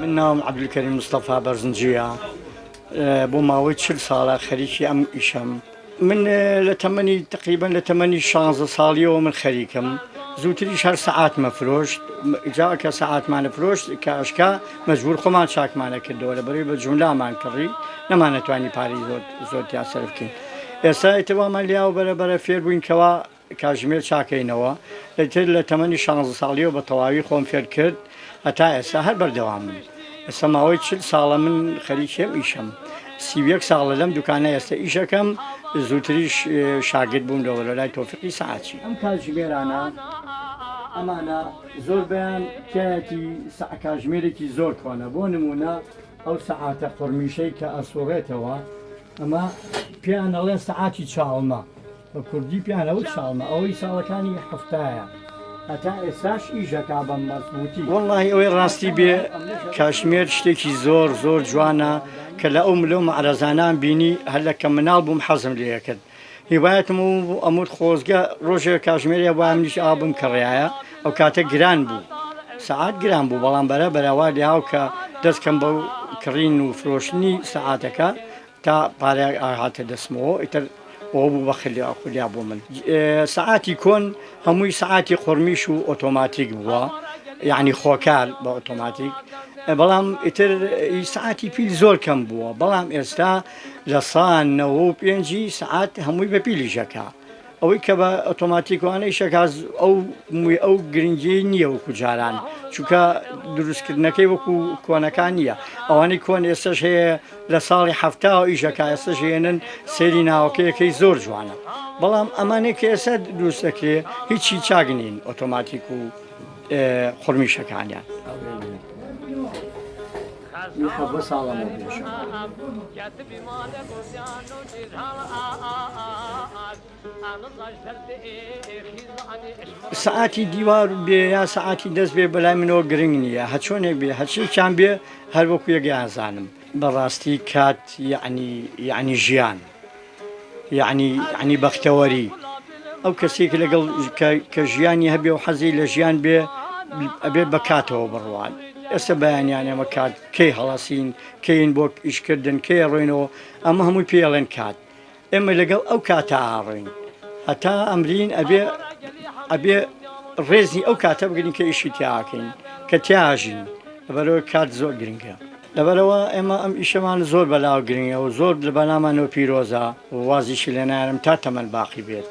من ناوم عبد الكريم مصطفى برزنجية. بۆ ماوەی 40 ساڵە خەریکی ئەم ئیشەم. من لە تقریبا لە تەمەنی 16 ساڵیەوە من خەریکم. زووتریش هەر سەعات مەفرۆشت، جا کە سەعاتمانە فرۆشت کە ئەشکا مەجبور خۆمان چاکمانە کردەوە لەبەرەوەی بە جوملامان کڕی نەمانەتوانی پارەی زۆر تیا سەرف بکەین. ئێستا ئێتەوامان لیاو بەرەبەرە فێر بووینکەوە کاتژمێر چاکەینەوە. ئیتر لە تەمەنی 16 ساڵیەوە بە تەواوی خۆم فێر کرد هەتا ئێستا هەر بەردەوام بووم. ئێستا ماوەی 40 ساڵە من خەریکی ئەم ئیشەم. 31 ساڵە لەم دوکانە ئێستا ئیشەکەم، زووتریش شاگرد بووم لە لای تۆفیقی سەعاتی. ئەم کاتژمێرانە ئەمانە زۆر بەیان تایەتی کاتژمێرێکی زۆر کۆنە. بۆ نمونە ئەو سەعاتە قورمیشەی کە ئەسوڕێتەوە، ئەمە پێیان ئەڵێن سەعاتی چاڵمە، بە کوردی پیانەوت چاڵمە، ئەوەی ساڵەکانی هەفتایە. هەتا ئێستاش ئیشەکا بەم مەزبووتی. وەڵڵاهی ئەوەی ڕاستی بێ کاتژمێر شتێکی زۆر جوانە کە لە ئەو ملۆ مەعرەزانان بینی هەر لە کە مناڵ بووم حەزم لێ کرد. هیوایەتم و ئەموت خۆزگە ڕۆژێک کاتژمێرێ وای منیش ئابم کڕیایە. ئەو کاتە گران بوو، سەعات گران بوو، بەڵام بەرەوا لێهاو کە دەستکەم بەو کڕین و فرۆشتنی سەعاتەکە تا پارەیەک هاتە دەستمەوە. ئیتر ئەوە بوو بە خولیا بۆ من. سەعاتی کۆن هەمووی سەعاتی قورمیش و ئۆتۆماتیک بووە، یعنی خۆکار بە ئۆتۆماتیک. بەڵام ئیتر سەعاتی پیل زۆر کەم بووە. بەڵام ئێستا لە سان 95 سەعات هەمووی بە پیلیشەکە. ئەوەی کە بە ئۆتۆماتیکوانەی شەکاز ئەو گرنگی نییە وەکو جاران، چونکە دروستکردنەکەی وەکو کۆنەکان نییە. ئەوانەی کۆن ئێستش هەیە لە ساڵی هەفتاوە ئیشەکە ئێستش هێنن سێری ناوەکەیەکەی زۆر جوانە. بەڵام ئەمانەی کە ئێستا دروست دەکرێ هیچی چاگنین ئۆتۆماتیک و قورمیشەکانیان. سەعاتی دیوار بێ یا سەعاتی دەست بێ بەلای منەوە گرنگ نییە، هەچۆنێک بێ هەرچێکیان بێ هەر وەکو یەکیانزانم. بەڕاستی کات یعنی ژیان، یعنی بەختەوەری. ئەو کەسێک لەگەڵ کە ژیانی هەبێ و حەزی لە ژیان بێ ئەبێ بە کاتەوە بڕوان. ئێستا بەیانیان ئەمە کات کەی هەڵەسین، کەین بۆ ئیشکردن، کەی ڕۆینەوە، ئەمە هەمووی پێڵێن کات. ئێمە لەگەڵ ئەو کاتە ئاڕۆین هەتا ئەمرین ئەبێ ڕێزی ئەو کاتە بگرین کە ئیشی تیاکەین، کە تیاژین. لەبەرەوە کات زۆر گرنگە. لەبەرەوە ئێمە ئەم ئیشەمان زۆر بەلاو گرنگە و زۆر لە بەلامانەوە پیرۆزە و وازیشی لێ نایەنم تا تەمەن باقی بێت.